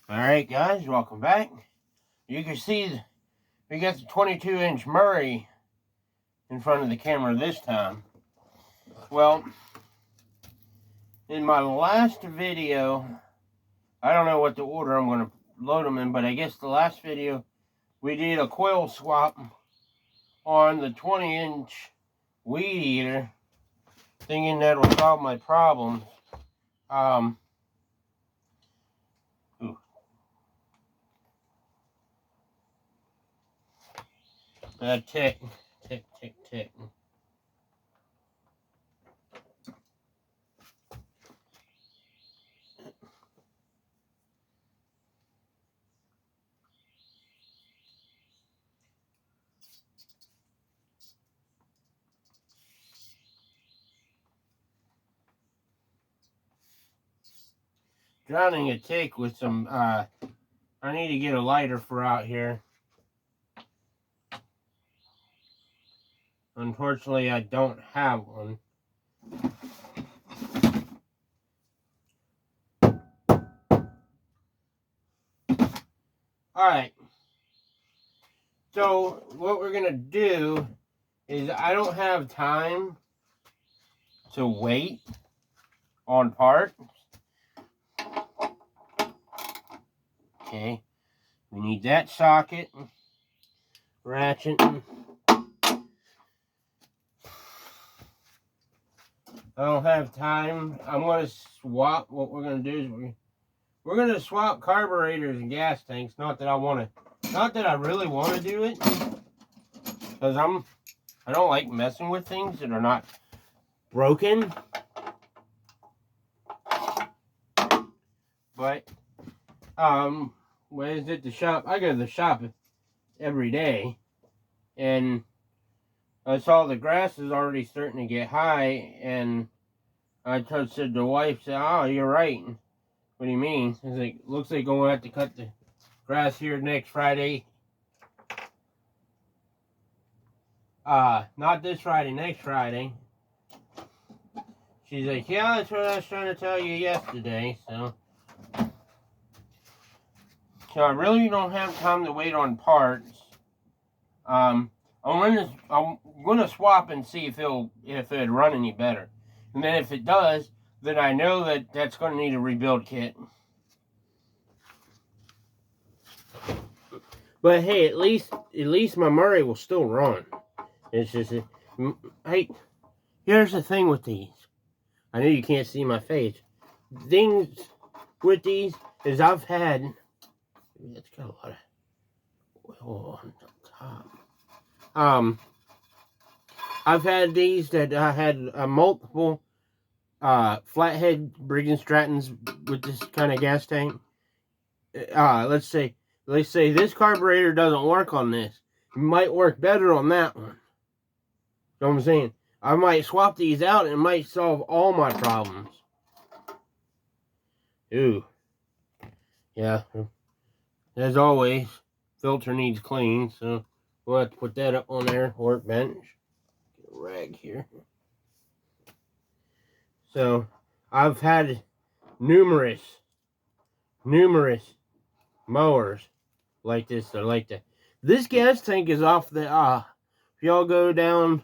Alright guys, welcome back. You can see we got the 22-inch Murray in front of the camera this time. Well, in my last video, I don't know what the order I'm going to load them in, but I guess the last video we did a coil swap on the 20-inch weed eater, thinking that will solve my problems. Tick. Drowning a tick with some, I need to get a lighter for out here. Unfortunately, I don't have one. Alright. So, what we're going to do is I don't have time to wait on parts. Okay. We need that socket, ratchet. I don't have time. I'm going to swap. What we're going to do is we're going to swap carburetors and gas tanks. Not that I really want to do it, because I don't like messing with things that are not broken. But when is it the shop? I go to the shop every day, and I saw the grass is already starting to get high, and I said to the wife, "Oh, you're right." What do you mean? It's like, looks like I'm going to have to cut the grass here next Friday. Not this Friday, next Friday. She's like, yeah, that's what I was trying to tell you yesterday, so I really don't have time to wait on parts. I'm gonna swap and see if it'd run any better. And then if it does, then I know that that's going to need a rebuild kit. But hey, at least my Murray will still run. It's just, hey, here's the thing with these. I know you can't see my face. Things with these is it's got a lot of oil on the top. I've had these that I had multiple flathead Briggs & Strattons with this kind of gas tank. Let's say this carburetor doesn't work on this. It might work better on that one. You know what I'm saying? I might swap these out and it might solve all my problems. Ooh. Yeah. As always, filter needs clean, so we'll have to put that up on there, workbench. Get a rag here. So, I've had numerous mowers like this. They're like that. This gas tank is off the, if y'all go down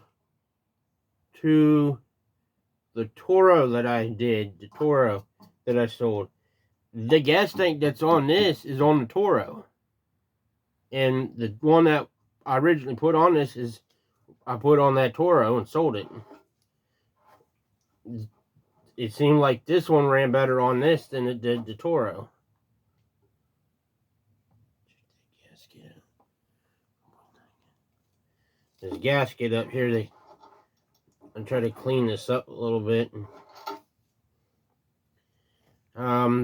to the Toro that I did, the Toro that I sold, the gas tank that's on this is on the Toro. And the one that I originally put on this is, I put on that Toro and sold it. It seemed like this one ran better on this than it did the Toro. There's a gasket up here. I'm trying to clean this up a little bit.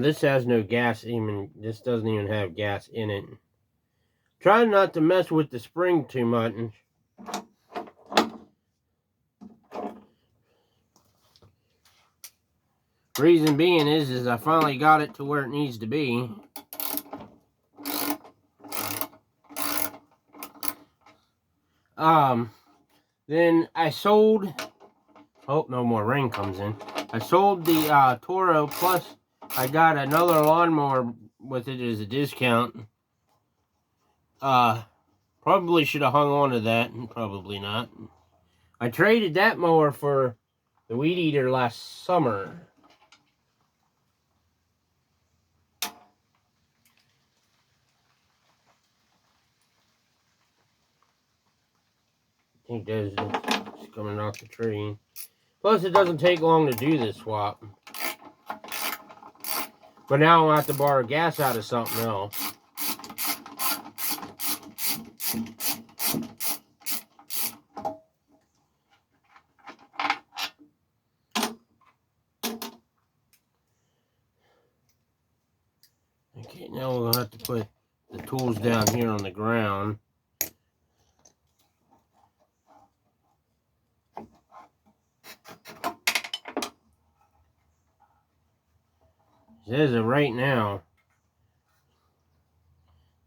This has no gas this doesn't even have gas in it. Try not to mess with the spring too much. Reason being is I finally got it to where it needs to be. Then I sold, oh, no more rain comes in. I sold the Toro, plus I got another lawnmower with it as a discount. Probably should have hung on to that, and probably not. I traded that mower for the weed eater last summer. I think that's it's coming off the tree. Plus, it doesn't take long to do this swap. But now I'll have to borrow gas out of something else. Okay, now we're going to have to put the tools down here on the ground. As of right now,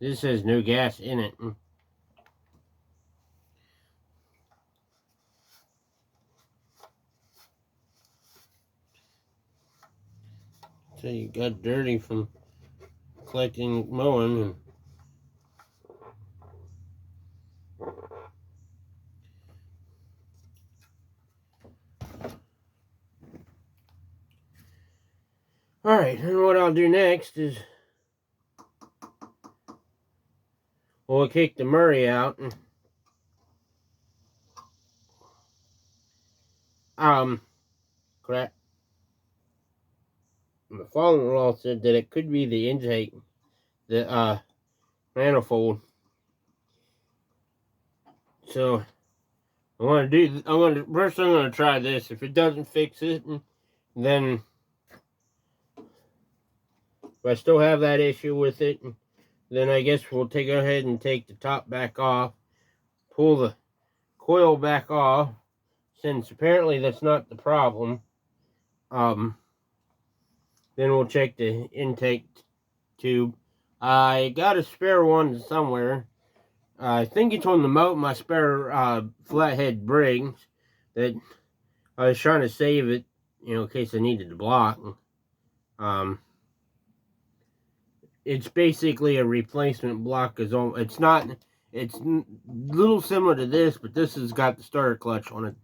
this says no gas in it. So you got dirty from collecting mowing. And alright, and what I'll do next is we'll kick the Murray out. Crap. My father-in-law said that it could be the intake, the manifold. So first I'm gonna try this. If it doesn't fix it, then if I still have that issue with it, then I guess we'll go ahead and take the top back off, pull the coil back off, since apparently that's not the problem. Then we'll check the intake tube. I got a spare one somewhere. I think it's on my spare flathead Briggs that I was trying to save it, in case I needed the block. It's basically a replacement block. It's a little similar to this, but this has got the starter clutch on it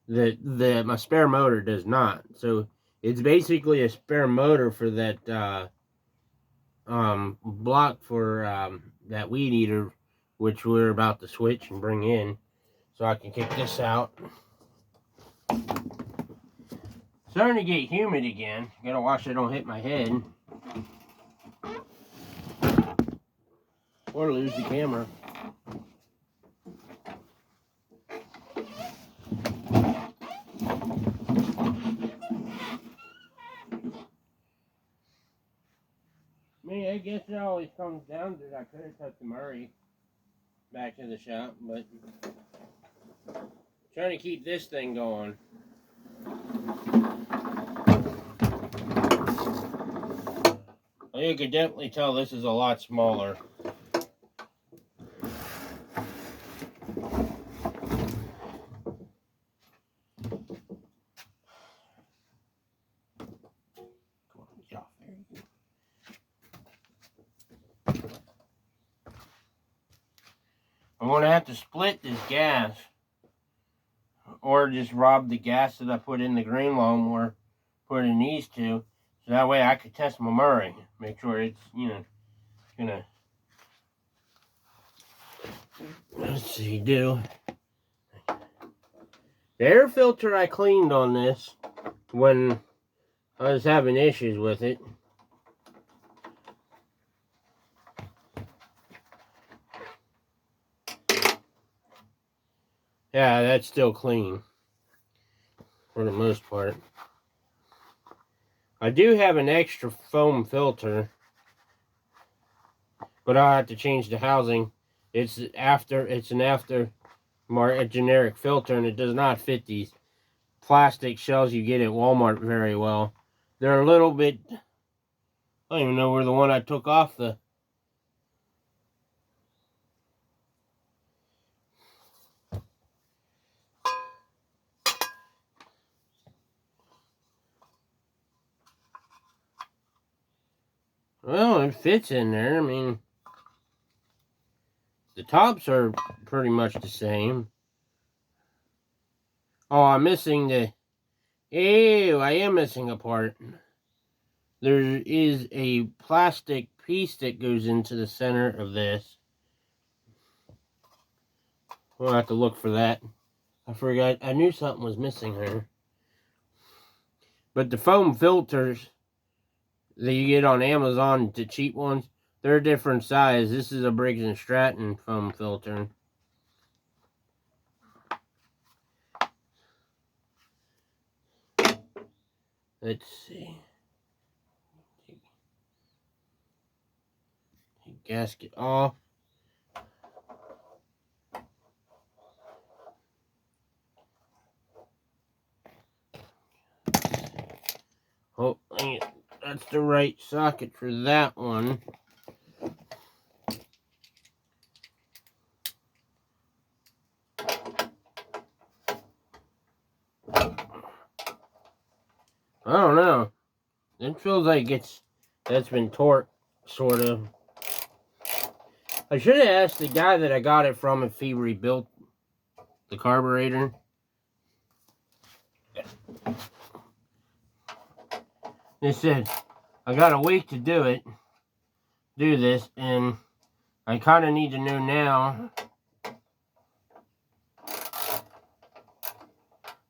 that my spare motor does not. So it's basically a spare motor for that block for that weed eater, which we're about to switch and bring in. So I can kick this out. Starting to get humid again. Gotta watch I don't hit my head or lose the camera. I guess it always comes down to I could have took the Murray back to the shop, but trying to keep this thing going. You can definitely tell this is a lot smaller. I'm going to have to split this gas, or just rob the gas that I put in the green lawnmower, put in these two, so that way I could test my Murray, make sure it's, gonna, let's see, do. The air filter I cleaned on this when I was having issues with it. Yeah, that's still clean for the most part. I do have an extra foam filter, but I'll have to change the housing. It's an after a generic filter, and it does not fit these plastic shells you get at Walmart very well. They're a little bit, I don't even know where the one I took off the Well, it fits in there. I mean, the tops are pretty much the same. Oh, I'm missing the... Ew, I am missing a part. There is a plastic piece that goes into the center of this. We'll have to look for that. I forgot. I knew something was missing here. But the foam filters that you get on Amazon, the cheap ones, they're a different size. This is a Briggs & Stratton foam filter. Let's see. Take gasket off. Oh, that's the right socket for that one. I don't know. It feels like that's been torqued, sort of. I should have asked the guy that I got it from if he rebuilt the carburetor. They said, I got a week to do this, and I kind of need to know now. I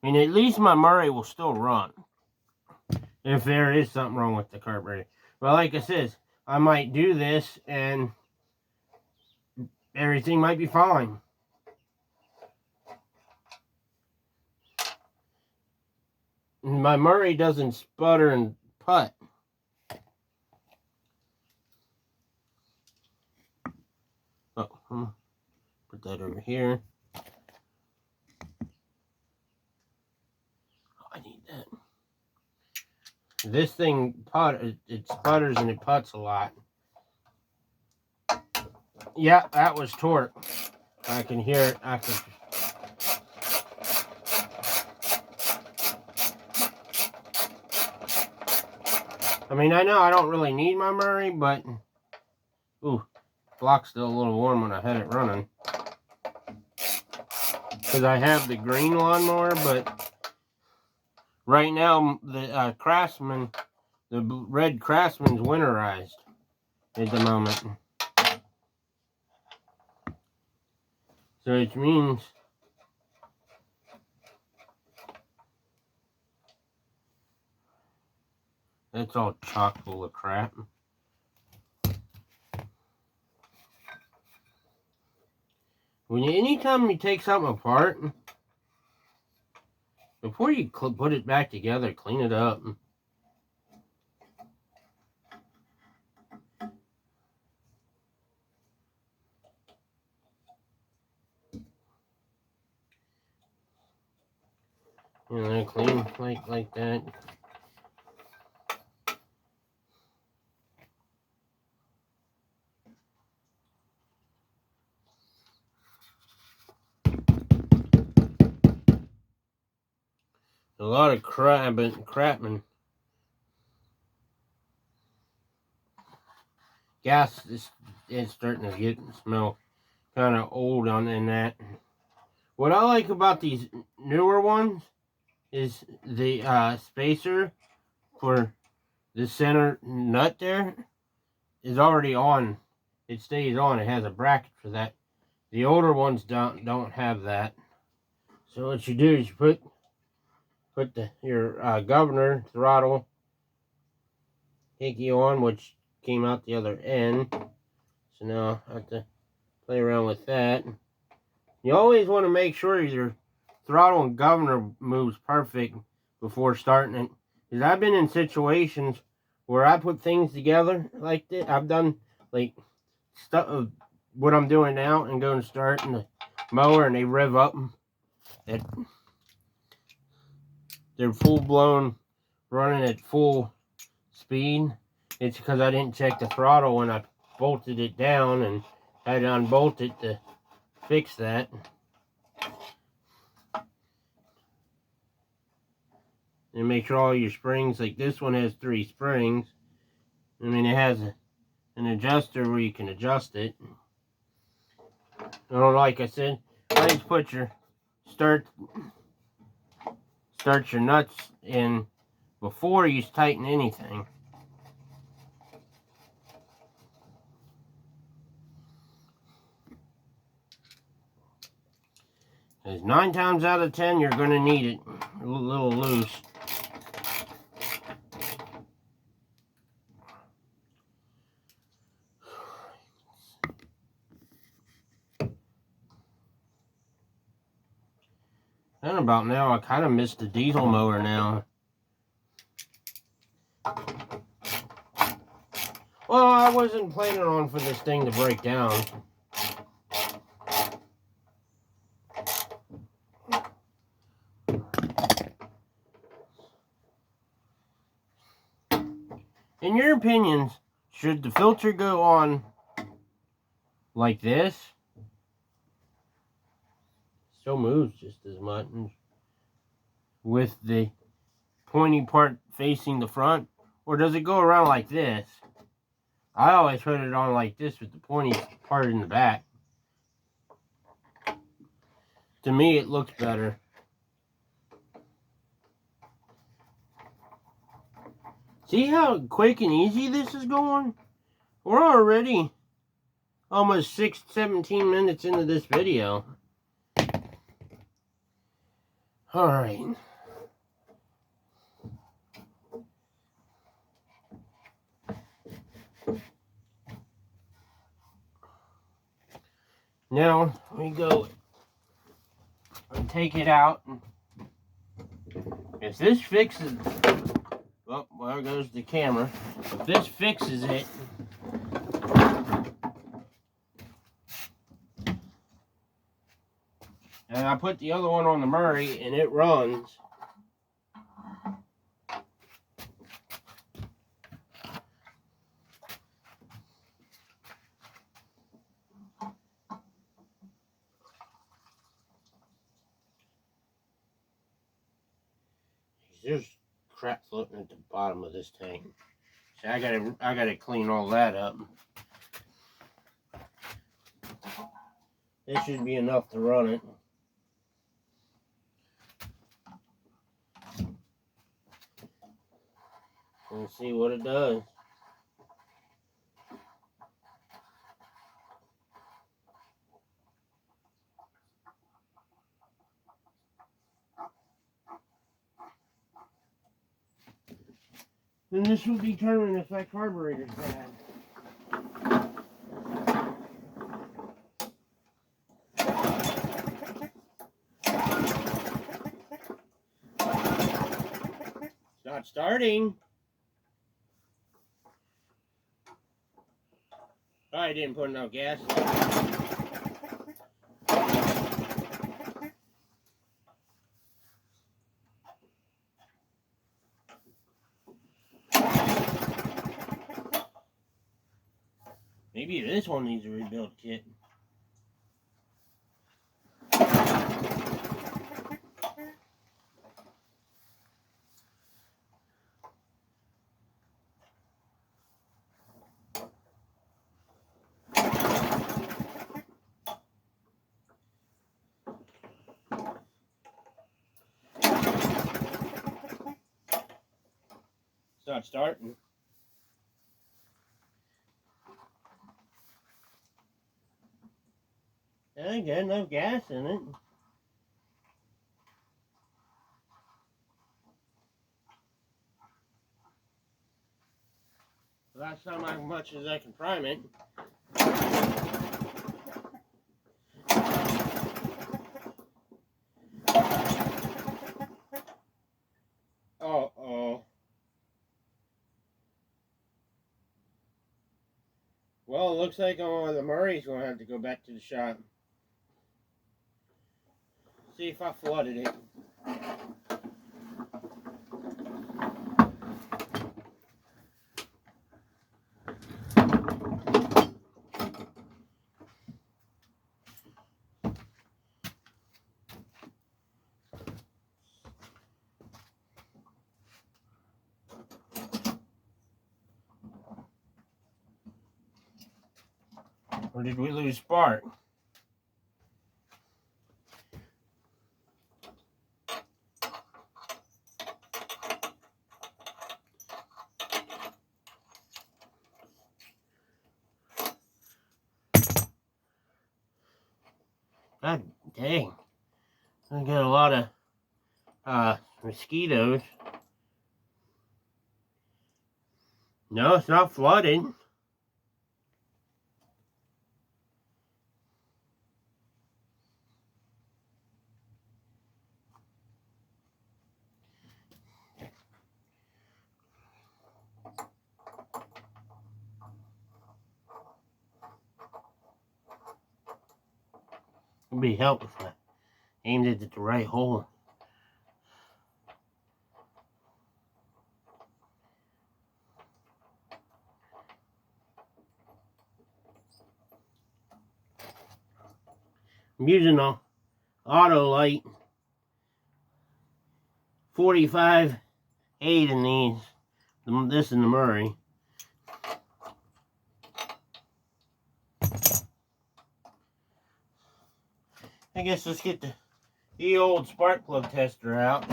mean, at least my Murray will still run if there is something wrong with the carburetor. Well, like I said, I might do this and everything might be fine. My Murray doesn't sputter and putt. Oh, put that over here. Oh, I need that. This thing, it sputters and it putts a lot. Yeah, that was torque. I can hear it. I mean, I know I don't really need my Murray, but... Ooh, block's still a little warm when I had it running. Because I have the green lawnmower, but... Right now, the Craftsman, the red Craftsman's winterized at the moment. So it means... That's all chock full of crap. Anytime you take something apart, before you put it back together, clean it up. You know, clean like that. A lot of crapman. Gas is starting to get smell kind of old in that. What I like about these newer ones is the spacer for the center nut there is already on. It stays on. It has a bracket for that. The older ones don't have that. So what you do is you put your governor throttle hickey on, which came out the other end. So now I have to play around with that. You always want to make sure your throttle and governor moves perfect before starting it. Because I've been in situations where I put things together like this. I've done like stuff, what I'm doing now, and going to start in the mower and they rev up. They're full blown running at full speed. It's because I didn't check the throttle when I bolted it down and had to unbolt it to fix that. And make sure all your springs, like this one has 3 springs. I mean, it has an adjuster where you can adjust it. Or like I said, always put your start your nuts in before you tighten anything. Because 9 times out of 10 you're going to need it a little loose. And about now, I kind of miss the diesel mower now. Well, I wasn't planning on for this thing to break down. In your opinions, should the filter go on like this? Still moves just as much with the pointy part facing the front, or does it go around like this? I always put it on like this with the pointy part in the back. To me, it looks better. See how quick and easy this is going? We're already almost 17 minutes into this video. Alright. Now we go and take it out. If this fixes, well, there goes the camera. If this fixes it, and I put the other one on the Murray and it runs. There's crap floating at the bottom of this tank. So I gotta clean all that up. This should be enough to run it. We'll see what it does. And this will determine if that carburetor's bad. It's not starting. I didn't put enough gas in it. Maybe this one needs a rebuild kit. It's not starting. I ain't got enough gas in it. Well, that's not as much as I can prime it. Uh-oh. Well, it looks like the Murray's going to have to go back to the shop. See if I flooded it. Or did we lose spark? God dang. I got a lot of mosquitoes. No, it's not flooded. It'd be helpful if I aimed it at the right hole. I'm using an auto light 45-8 in these. This and the Murray. I guess let's get the old spark plug tester out.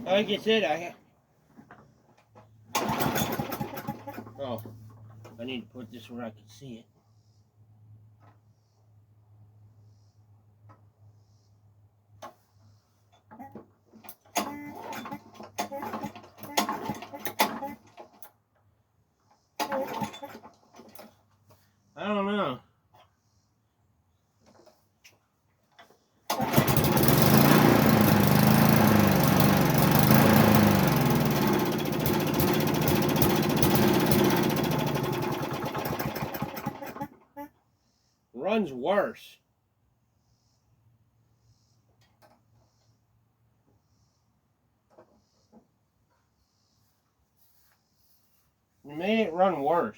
Like I said, I need to put this where I can see it. I don't know. Runs worse. You made it run worse.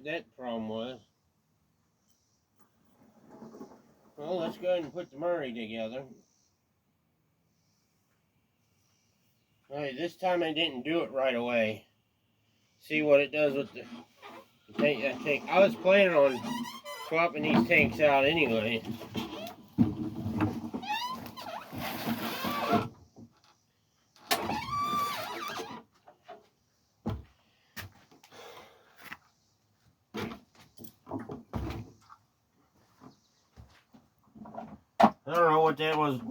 That problem was. Well, let's go ahead and put the Murray together. Alright, this time I didn't do it right away. See what it does with the tank. I was planning on swapping these tanks out anyway. I don't know what that was.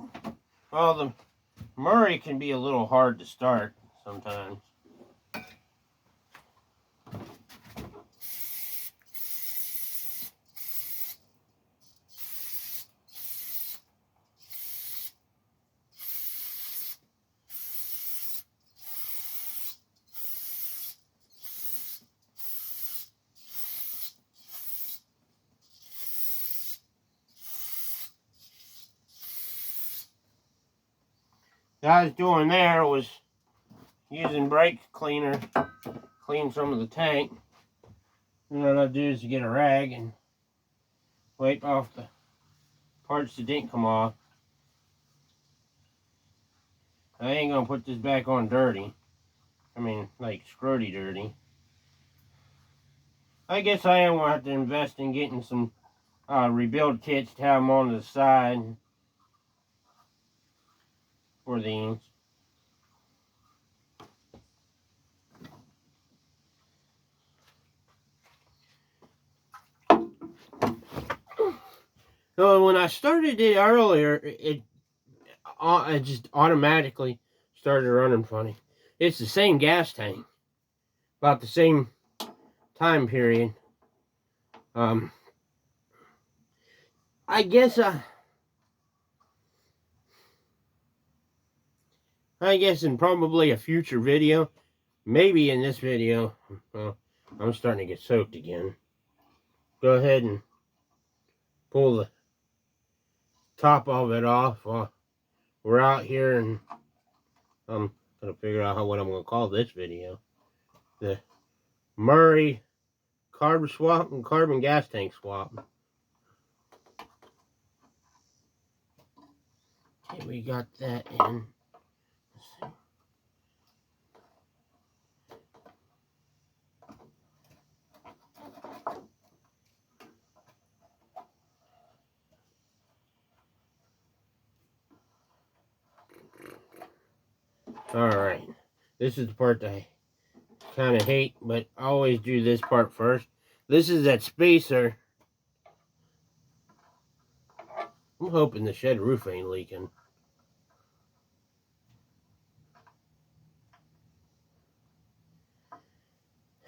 Well, the Murray can be a little hard to start sometimes. What I was doing there was using brake cleaner, clean some of the tank. And what I do is you get a rag and wipe off the parts that didn't come off. I ain't gonna put this back on dirty. I mean, like, scroty dirty. I guess I am going to have to invest in getting some rebuild kits to have them on the side for these. So when I started it earlier, it just automatically started running funny. It's the same gas tank, about the same time period. I guess in probably a future video, maybe in this video, I'm starting to get soaked again. Go ahead and pull the top of it off while we're out here, and I'm gonna figure out what I'm gonna call this video. The Murray carb swap and carbon gas tank swap. Okay, we got that in. Let's see. Alright, this is the part that I kind of hate, but I always do this part first. This is that spacer. I'm hoping the shed roof ain't leaking.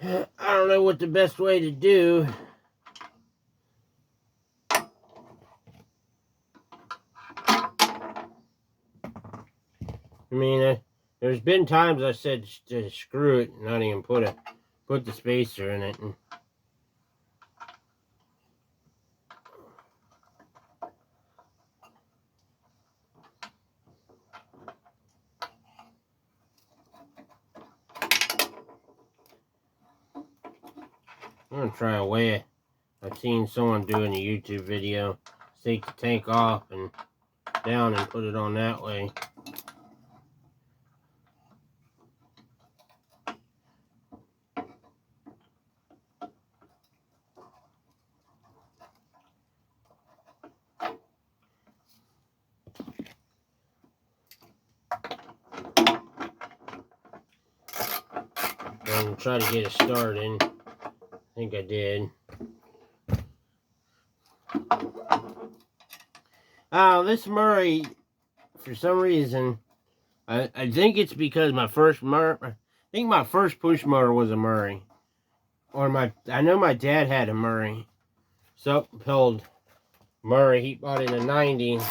I don't know what the best way to do. I mean, there's been times I said just screw it, not even put the spacer in it. And I'm gonna try a way I've seen someone do in a YouTube video. Take the tank off and down and put it on that way. And try to get a start in. I think I did. This Murray, for some reason, I think it's because my first push mower was a Murray. I know my dad had a Murray. Self-propelled Murray he bought in the 90s.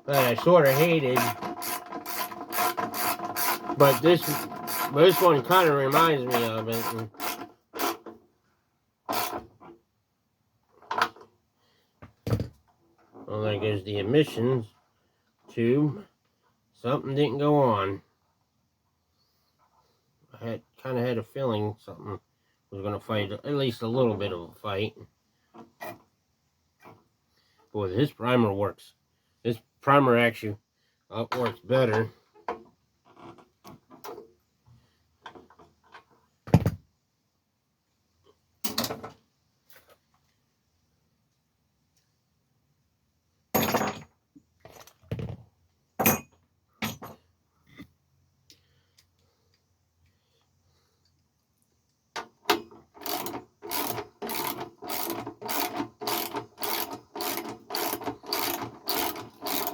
That I sort of hated. But this one kind of reminds me of it. Well, there goes the emissions tube. Something didn't go on. I kind of had a feeling something was going to fight, at least a little bit of a fight. Boy, this primer works. This primer actually works better.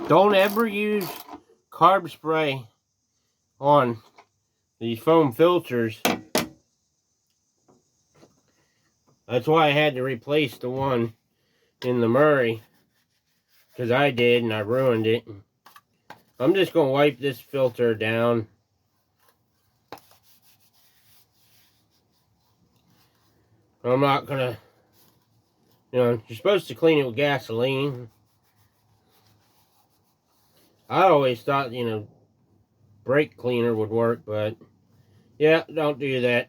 Don't ever use carb spray on these foam filters. That's why I had to replace the one in the Murray. Because I did and I ruined it. I'm just going to wipe this filter down. I'm not going to, you're supposed to clean it with gasoline. I always thought, brake cleaner would work, but yeah, don't do that.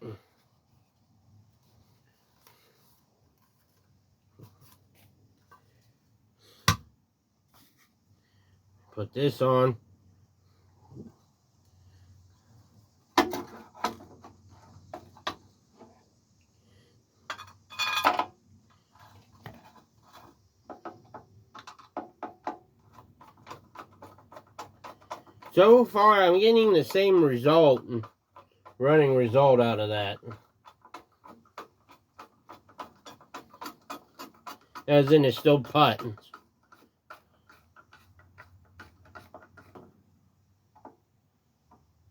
Put this on. So far, I'm getting the same result, running result out of that. As in, it's still putting.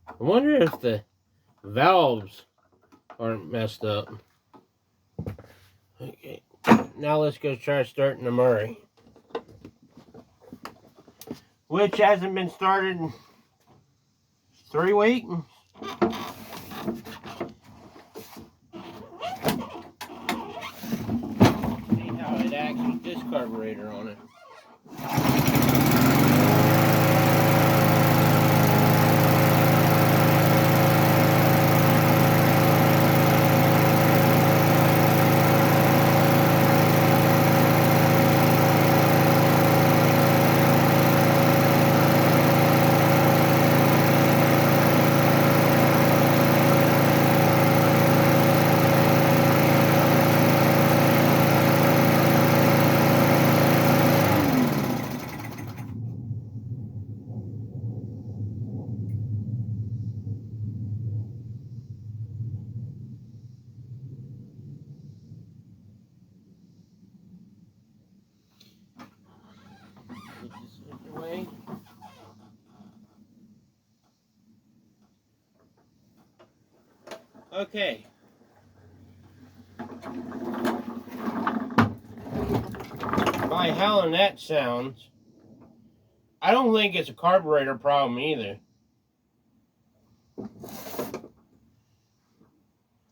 I wonder if the valves aren't messed up. Okay, now let's go try starting the Murray. Which hasn't been started in 3 weeks. See how it acts with this carburetor on it. Okay. By how that sounds, I don't think it's a carburetor problem either.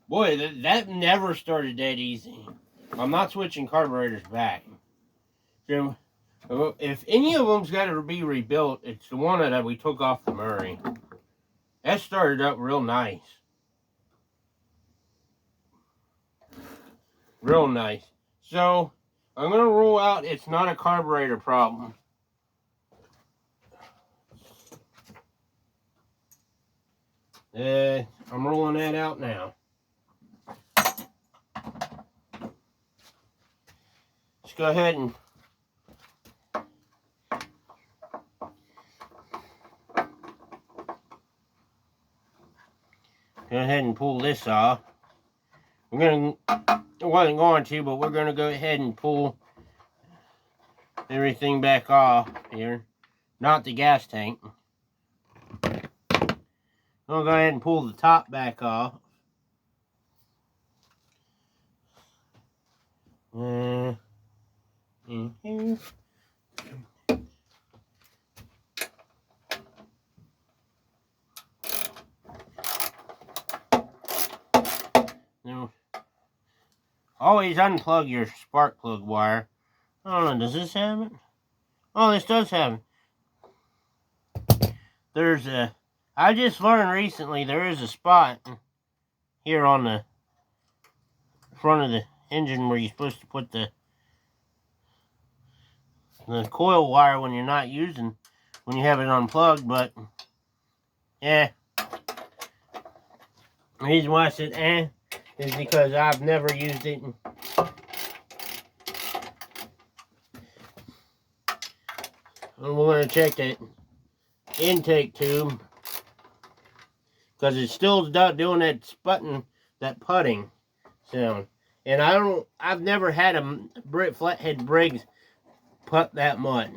Boy, that never started that easy. I'm not switching carburetors back. So, if any of them's got to be rebuilt, it's the one that we took off the Murray. That started up real nice. Real nice. So, I'm going to rule out it's not a carburetor problem. I'm rolling that out now. Let's go ahead and pull this off. I wasn't going to, but we're going to go ahead and pull everything back off here. Not the gas tank. I'll go ahead and pull the top back off. Now, always unplug your spark plug wire. I don't know, does this have it? Oh, this does have it. I just learned recently there is a spot here on the front of the engine where you're supposed to put the coil wire when you're not using, when you have it unplugged, but yeah. The reason why I said is because I've never used it. And we're going to check that intake tube, because it's still doing that sputting, that putting sound. And I've never had a flathead Briggs putt that much.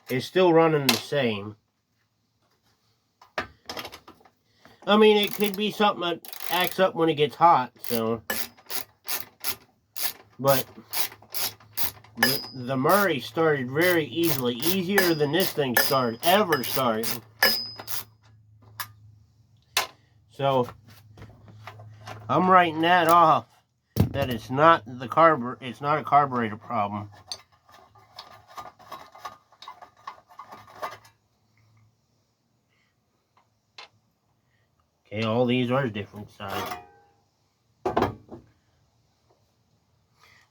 It's still running the same. I mean, it could be something that acts up when it gets hot, so. But the Murray started very easily, easier than this thing ever started. So I'm writing that off, that it's not a carburetor problem. Okay, all these are different size.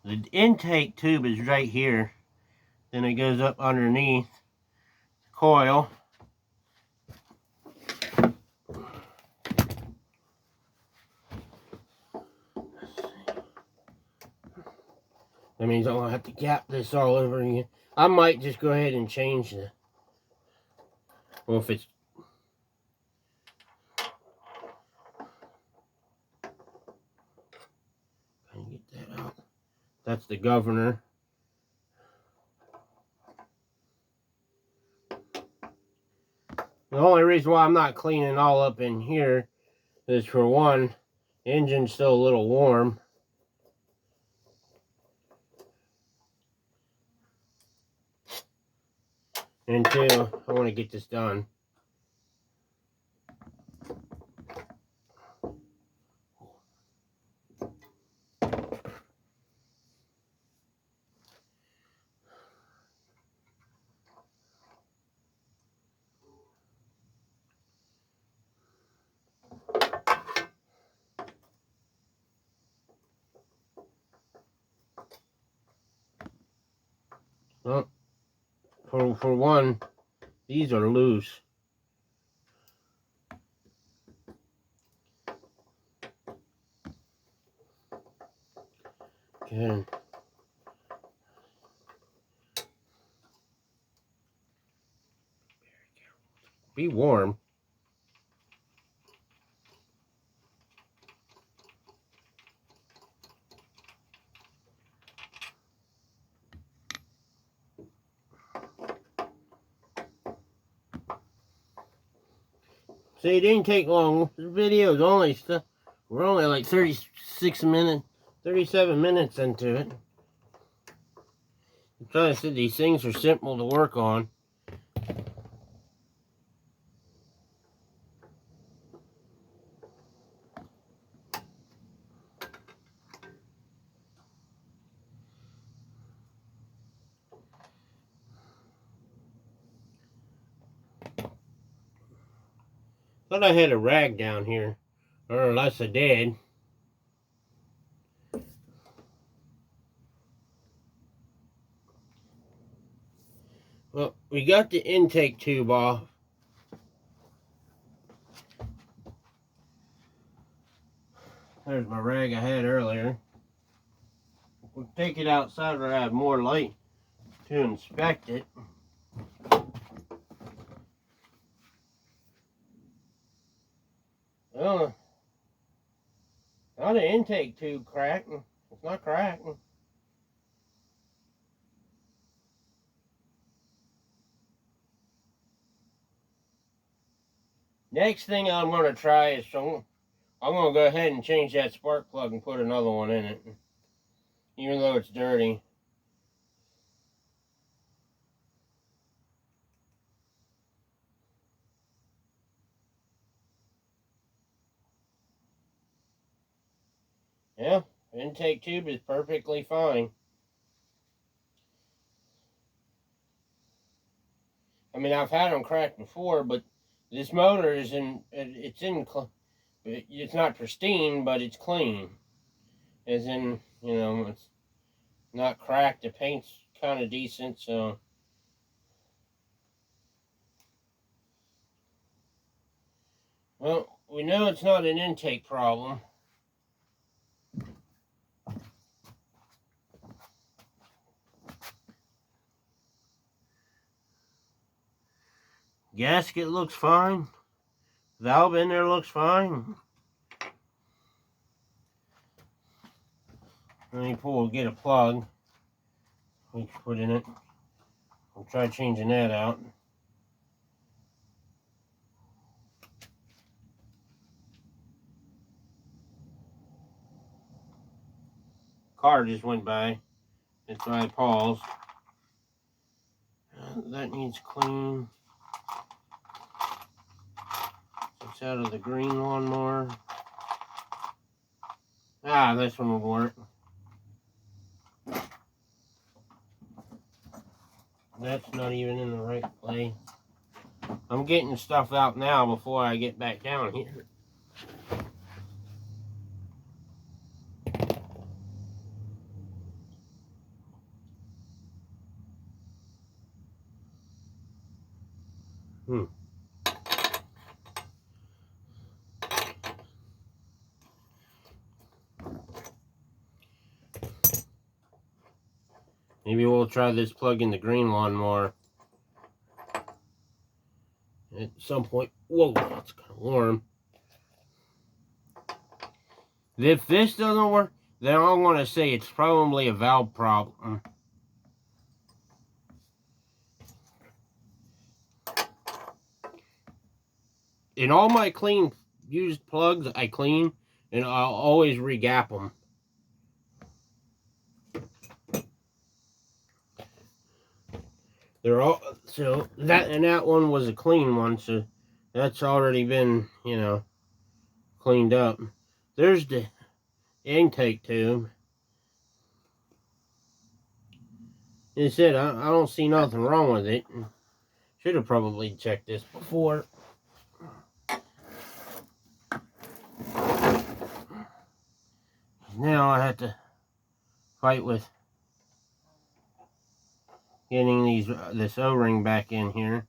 The intake tube is right here. Then it goes up underneath the coil. That means I'll have to gap this all over again. I might just go ahead and change the... Well, if it's That's the governor. The only reason why I'm not cleaning all up in here is, for one, the engine's still a little warm. And two, I want to get this done. Well, for one, these are loose. Okay. Be warm. See, it didn't take long. This video is only we're only like 36 minutes, 37 minutes into it. I'm trying to say these things are simple to work on. Thought I had a rag down here, or unless I did. Well, we got the intake tube off. There's my rag I had earlier. We'll take it outside where I have more light to inspect it. Well, not an intake tube cracking. It's not cracking. Next thing I'm going to try is I'm going to go ahead and change that spark plug and put another one in it, even though it's dirty. Yeah, intake tube is perfectly fine. I mean, I've had them cracked before, but this motor is it's not pristine, but it's clean. As in, you know, it's not cracked. The paint's kind of decent, so. Well, we know it's not an intake problem. Gasket looks fine. Valve in there looks fine. Let me get a plug. We can put in it. I'll try changing that out. Car just went by. That's why I paused. That needs clean. It's out of the green lawnmower. Ah, this one will work. That's not even in the right place. I'm getting stuff out now before I get back down here. Maybe we'll try this plug in the green lawnmower at some point. Whoa, that's kind of warm. If this doesn't work, then I'm going to say it's probably a valve problem. In all my clean used plugs, I clean, and I'll always re-gap them. They're all, so that one was a clean one, so that's already been, you know, cleaned up. There's the intake tube. It said I don't see nothing wrong with it. Should have probably checked this before. Now I have to fight with getting this O-ring back in here.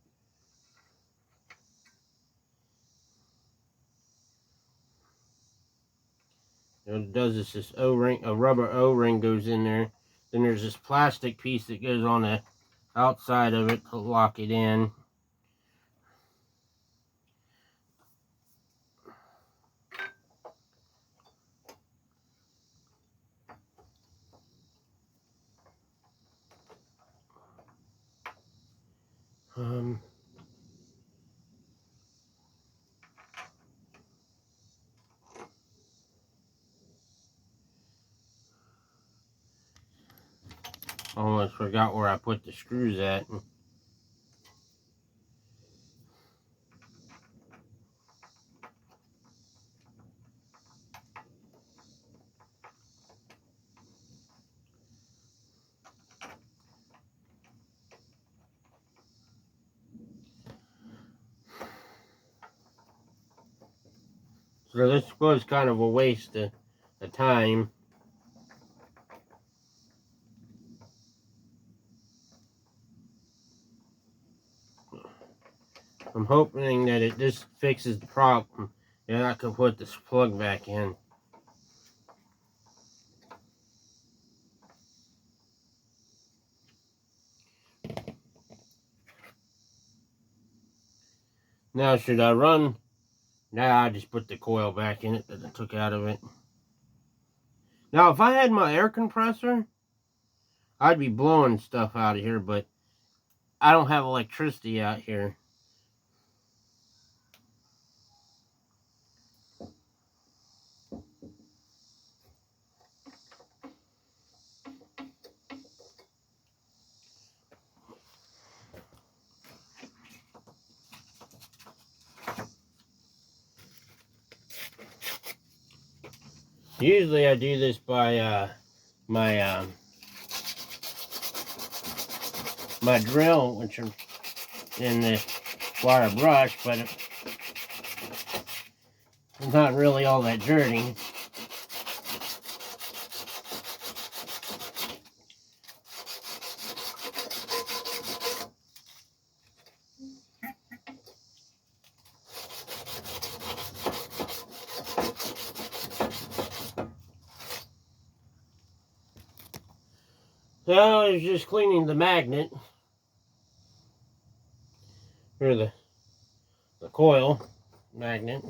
What it does is this O-ring, a rubber O-ring goes in there. Then there's this plastic piece that goes on the outside of it to lock it in. Almost forgot where I put the screws at. So this was kind of a waste of time. I'm hoping that this fixes the problem, and I can put this plug back in. Now, should I run? Now I just put the coil back in it that I took out of it. Now, if I had my air compressor, I'd be blowing stuff out of here, but I don't have electricity out here. Usually I do this by my drill, which are in the wire brush, but it's not really all that dirty. So I was just cleaning the magnet, or the coil magnet.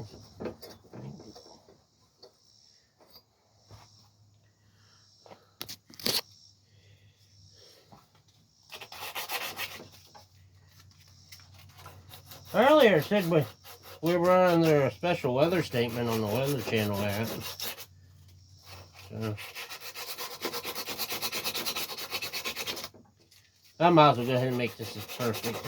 Earlier said we were under a special weather statement on the Weather Channel app. So I might as well go ahead and make this as perfect.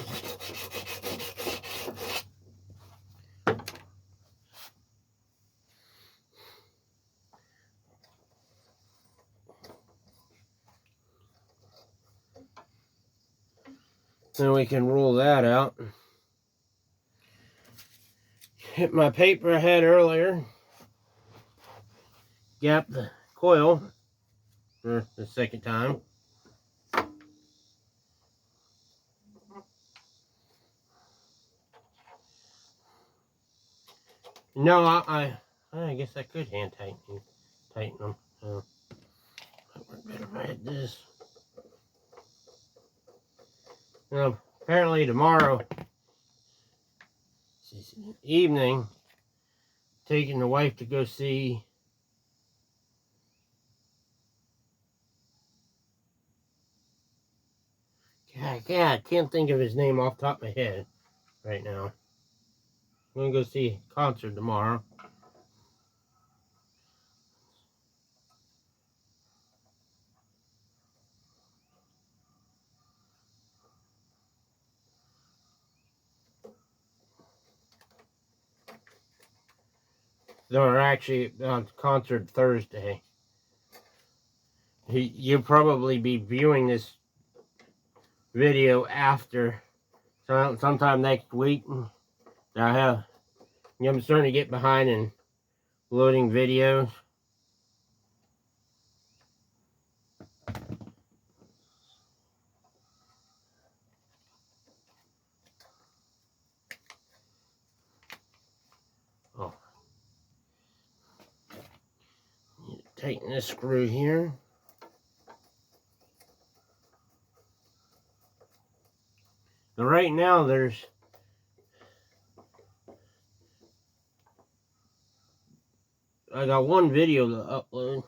Then we can rule that out. Hit my paper I had earlier. Gap the coil for the second time. No, I guess I could hand tighten them. So might work better if I had this. Now, apparently tomorrow evening, taking the wife to go see I can't think of his name off the top of my head right now. I'm gonna go see a concert tomorrow. They're actually on concert Thursday. You'll probably be viewing this video after sometime next week. I'm starting to get behind in loading videos. Oh, tighten this screw here. Now, right now, I got one video to upload.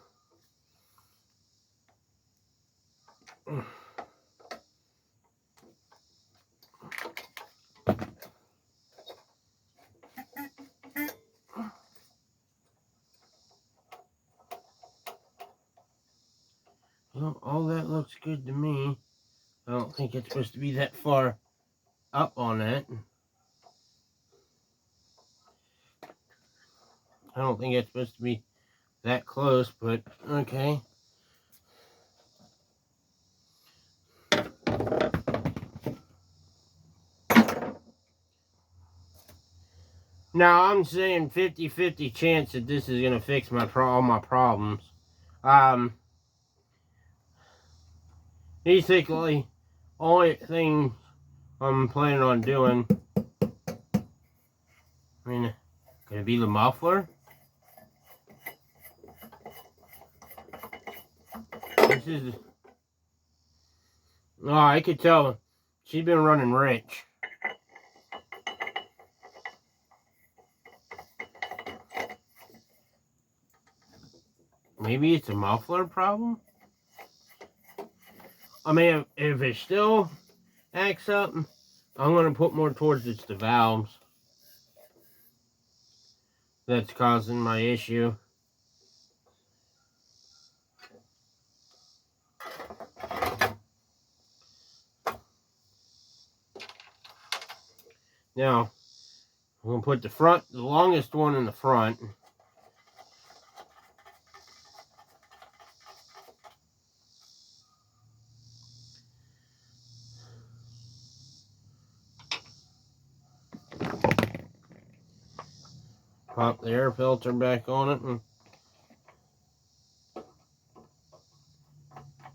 Well, all that looks good to me. I don't think it's supposed to be that far up on that. I don't think it's supposed to be that close, but okay. Now, I'm saying 50-50 chance that this is going to fix all my problems. Basically, only thing I'm planning on doing, could it be the muffler? This is, oh, I could tell she's been running rich. Maybe it's a muffler problem? I mean, if it still acts up, I'm going to put more towards it's the valves that's causing my issue. Now, I'm going to put the longest one in the front. Pop the air filter back on it. And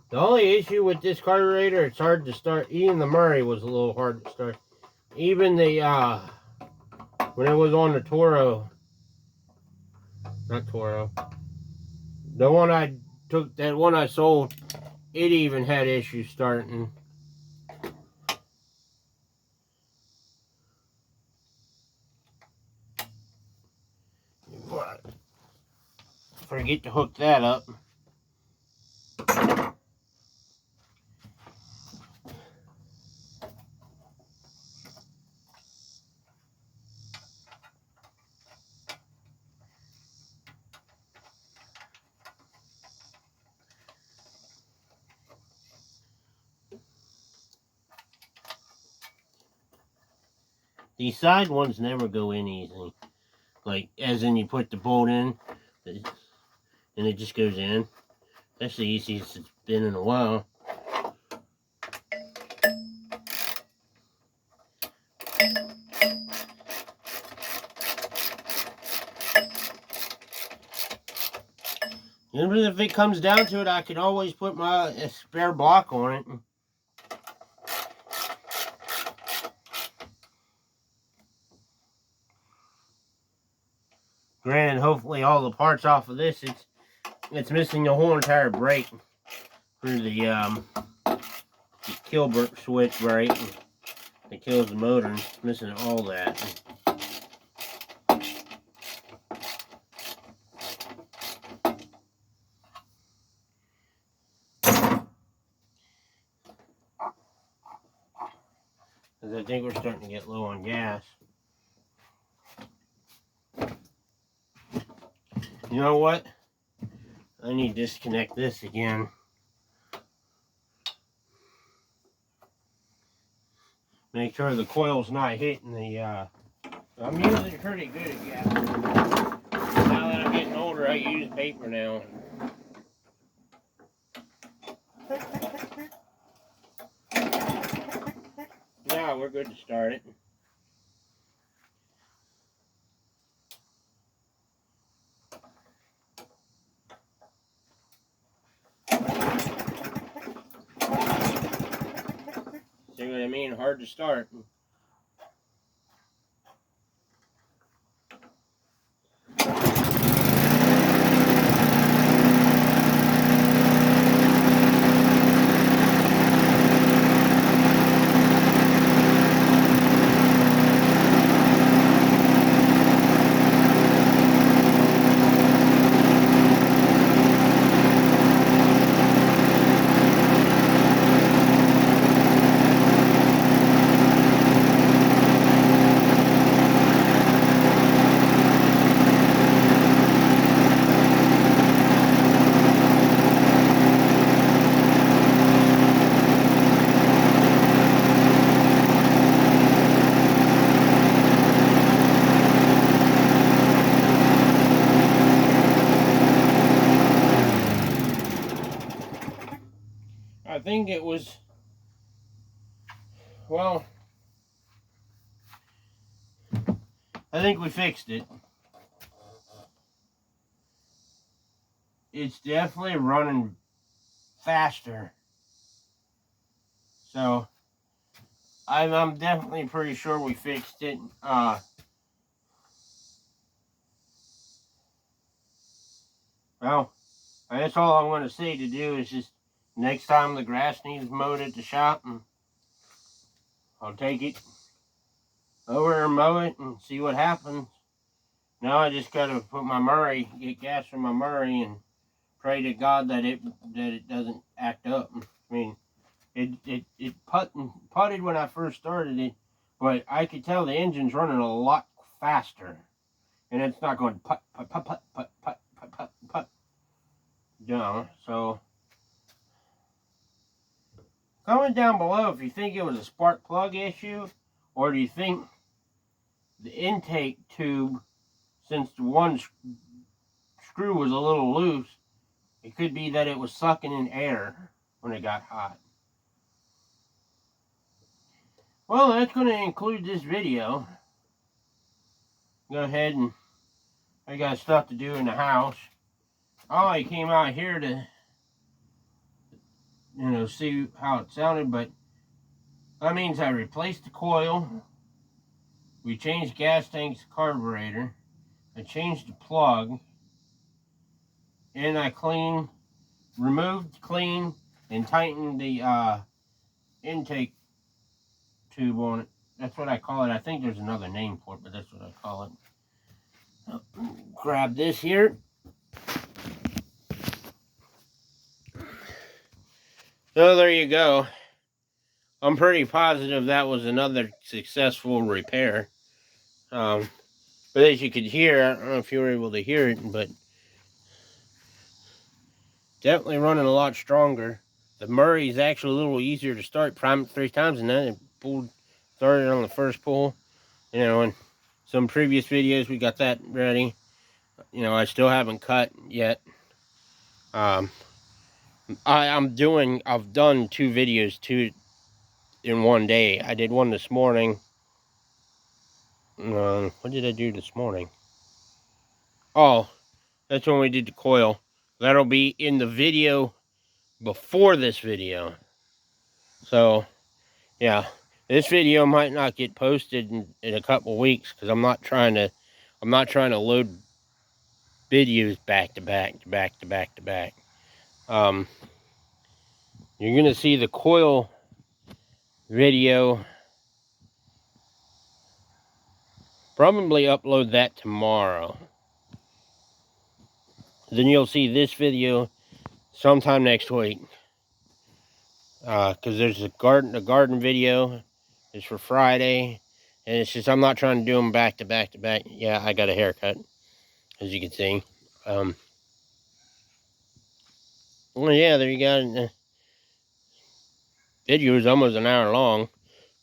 the only issue with this carburetor, it's hard to start. Even the Murray was a little hard to start. Even the, when it was on the Toro, not Toro, the one I took, that one I sold, it even had issues starting. Forget to hook that up. These side ones never go in easy. Like, as in you put the bolt in, and it just goes in. That's the easiest it's been in a while. Even if it comes down to it, I could always put a spare block on it. Granted, hopefully all the parts off of this, it's missing the whole entire brake for the kill switch brake that kills the motor. And it's missing all that. I think we're starting to get low on gas. You know what? I need to disconnect this again. Make sure the coil's not hitting the, I'm usually pretty good at gas. Now that I'm getting older, I use paper now. Now we're good to start it. See what I mean? Hard to start. I think it was, well, I think we fixed it. It's definitely running faster. So, I'm definitely pretty sure we fixed it. Well, that's all I'm going to say to do is just next time the grass needs mowed at the shop, and I'll take it over and mow it and see what happens. Now I just got to put my Murray, get gas from my Murray, and pray to God that it doesn't act up. I mean, it putted when I first started it, but I could tell the engine's running a lot faster, and it's not going put put put put put put put put put. No, so comment down below if you think it was a spark plug issue, or do you think the intake tube, since the one screw was a little loose, it could be that it was sucking in air when it got hot. Well, that's going to include this video. Go ahead, and I got stuff to do in the house. Oh, I came out here to, see how it sounded, but that means I replaced the coil. We changed gas tanks, carburetor. I changed the plug, and I removed, cleaned, and tightened the intake tube on it. That's what I call it. I think there's another name for it, but that's what I call it. Grab this here. So there you go. I'm pretty positive that was another successful repair. But as you could hear, I don't know if you were able to hear it, but definitely running a lot stronger. The Murray is actually a little easier to start. Prime it 3 times, and then it started on the first pull. In some previous videos, we got that ready. I still haven't cut yet. I've done 2 videos in one day. I did one this morning. What did I do this morning? Oh, that's when we did the coil. That'll be in the video before this video. So, yeah, this video might not get posted in a couple weeks because I'm not trying to load videos back to back to back to back to back. You're gonna see the coil video. Probably upload that tomorrow. Then you'll see this video sometime next week. Because there's a garden video is for Friday. And it's just, I'm not trying to do them back to back to back. Yeah, I got a haircut, as you can see. Well, yeah, there you go. Video is almost an hour long.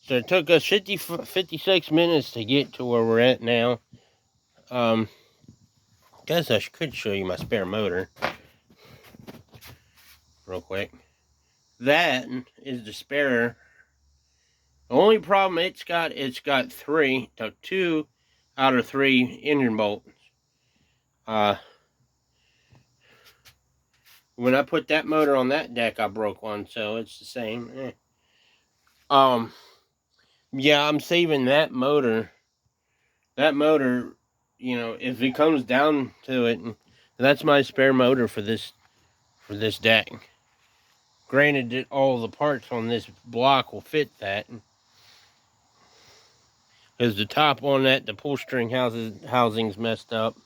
So it took us 56 minutes to get to where we're at now. Guess I could show you my spare motor real quick. That is the spare. The only problem it's got took 2 out of 3 engine bolts. When I put that motor on that deck, I broke one, so it's the same. Yeah, I'm saving that motor. That motor, you know, if it comes down to it, that's my spare motor for this deck. Granted, all the parts on this block will fit that, because the top on that, the pull string housing's messed up.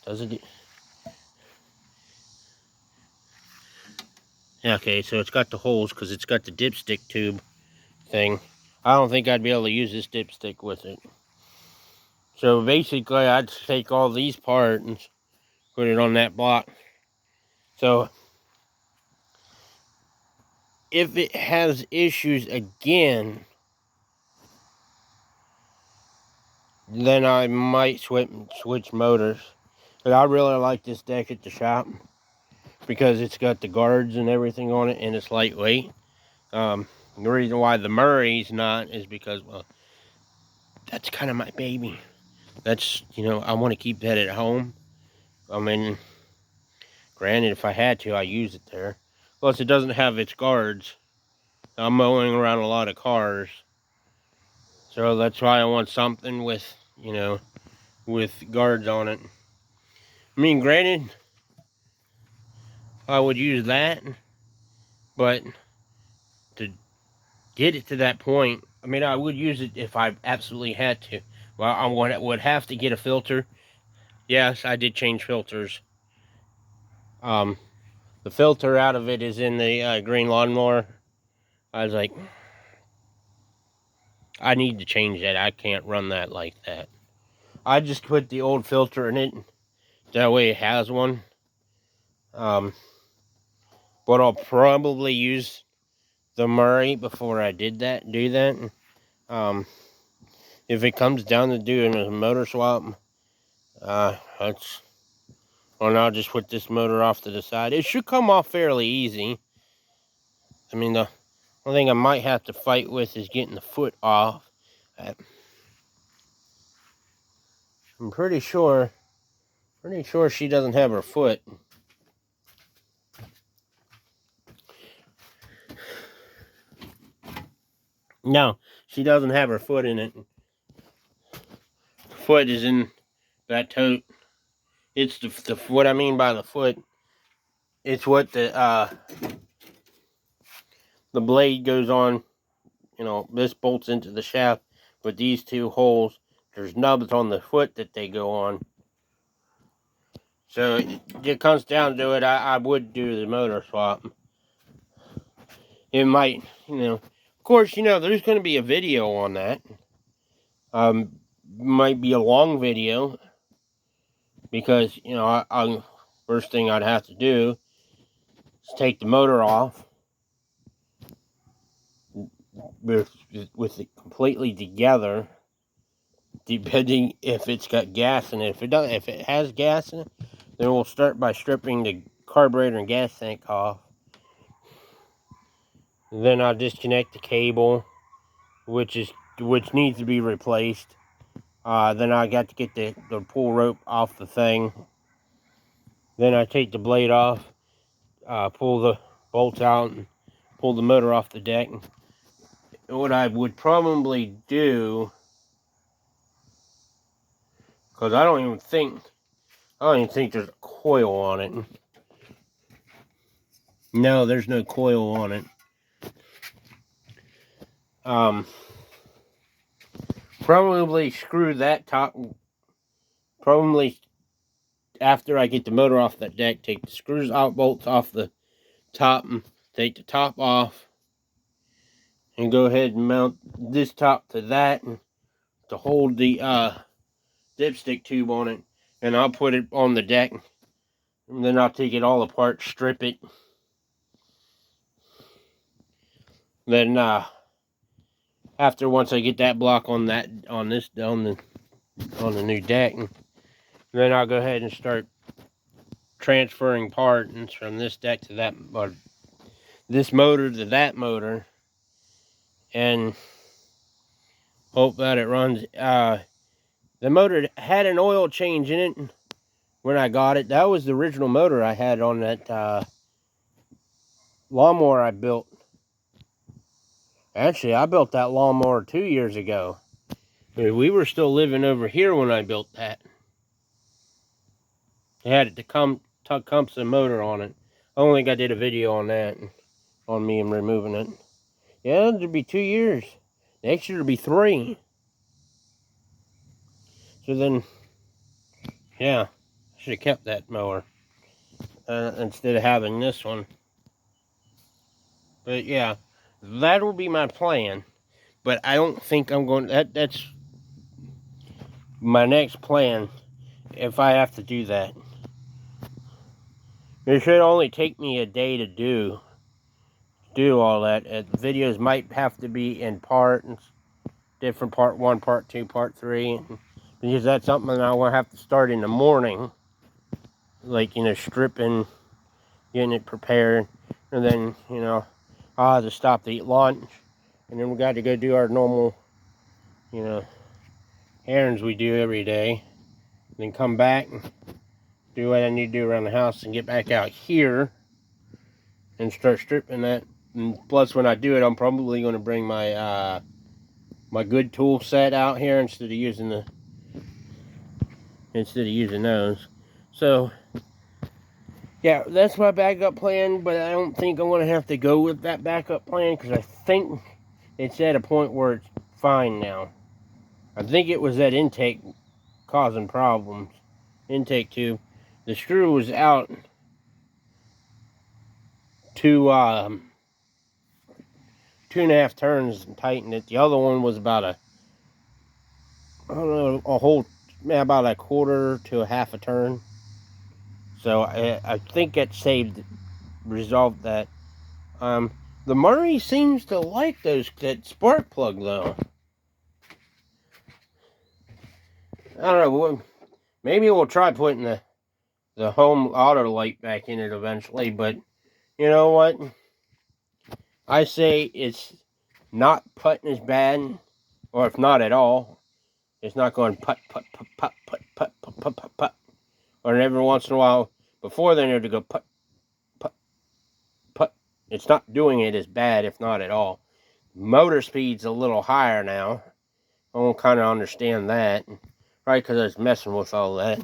Does it? Okay, so it's got the holes because it's got the dipstick tube thing. I don't think I'd be able to use this dipstick with it. So basically, I'd take all these parts and put it on that block. So if it has issues again, then I might switch motors. But I really like this deck at the shop because it's got the guards and everything on it, and it's lightweight. The reason why the Murray's not is because, well, that's kind of my baby. That's, you know, I want to keep that at home. I mean, granted, if I had to, I use it there. Plus, it doesn't have its guards. I'm mowing around a lot of cars. So that's why I want something with, you know, with guards on it. I mean, granted, I would use that, but to get it to that point, I mean, I would use it if I absolutely had to. Well, I would have to get a filter. Yes, I did change filters. The filter out of it is in the green lawnmower. I was like, I need to change that. I can't run that like that. I just put the old filter in it. That way it has one. But I'll probably use the Murray before I do that. If it comes down to doing a motor swap, well, I'll just put this motor off to the side. It should come off fairly easy. I mean, the only thing I might have to fight with is getting the foot off. I'm pretty sure she doesn't have her foot. No, she doesn't have her foot in it. Foot is in that tote. It's the what I mean by the foot. It's what the blade goes on. You know, this bolts into the shaft with these 2 holes. There's nubs on the foot that they go on. So it comes down to it, I would do the motor swap. It might, you know, of course, you know, there's going to be a video on that. Might be a long video because, you know, first thing I'd have to do is take the motor off with it completely together, depending if it's got gas in it. If it has gas in it, then we'll start by stripping the carburetor and gas tank off. Then I'll disconnect the cable, which needs to be replaced. Then I got to get the pull rope off the thing. Then I take the blade off, pull the bolts out, and pull the motor off the deck. And what I would probably do, because I don't even think there's a coil on it. No, there's no coil on it. Probably screw that top. Probably after I get the motor off that deck, take the screws out, bolts off the top, and take the top off. and go ahead and mount this top to that and to hold the dipstick tube on it, and I'll put it on the deck, and then I'll take it all apart, strip it, then after once I get that block on the new deck, then I'll go ahead and start transferring parts from this deck to that, or this motor to that motor, and hope that it runs. The motor had an oil change in it when I got it. That was the original motor I had on that lawnmower I built. Actually, I built that lawnmower 2 years ago. We were still living over here when I built that. It had the Tecumseh motor on it. I don't think I did a video on that, on me and removing it. Yeah, it'll be 2 years. Next year it'll be 3. So then, yeah, I should have kept that mower instead of having this one. But yeah, that will be my plan. But I don't think I'm going. That's my next plan. If I have to do that, it should only take me a day to do all that. Videos might have to be in parts, different part 1, part 2, part 3, because that's something that I will have to start in the morning, like, you know, stripping, getting it prepared, and then, you know, I'll have to stop to eat lunch, and then we got to go do our normal, you know, errands we do every day, then come back and do what I need to do around the house and get back out here and start stripping that. And plus, when I do it, I'm probably going to bring my my good tool set out here instead of using those. So yeah, that's my backup plan, but I don't think I'm going to have to go with that backup plan because I think it's at a point where it's fine now. I think it was that intake causing problems. Intake tube. The screw was out to 2.5 turns and tightened it. The other one was about about 1/4 to a half a turn. So I think it resolved that. The Murray seems to like that spark plug though. I don't know. Maybe we'll try putting the home auto light back in it eventually. But you know what? I say it's not putting as bad, or if not at all, it's not going put, or every once in a while, before then it would go put. It's not doing it as bad, if not at all. Motor speed's a little higher now. I don't kind of understand that, right? Because I was messing with all that.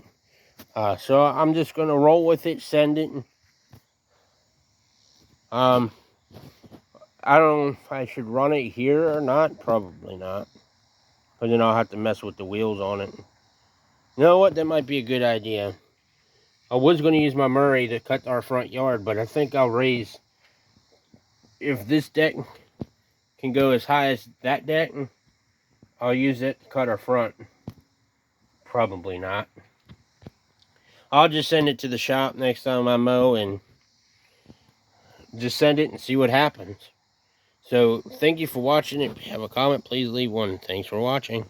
So I'm just going to roll with it, send it. I don't know if I should run it here or not. Probably not. But then I'll have to mess with the wheels on it. You know what? That might be a good idea. I was going to use my Murray to cut our front yard, but I think I'll raise... If this deck can go as high as that deck, I'll use it to cut our front. Probably not. I'll just send it to the shop next time I mow and just send it and see what happens. So, thank you for watching. If you have a comment, please leave one. Thanks for watching.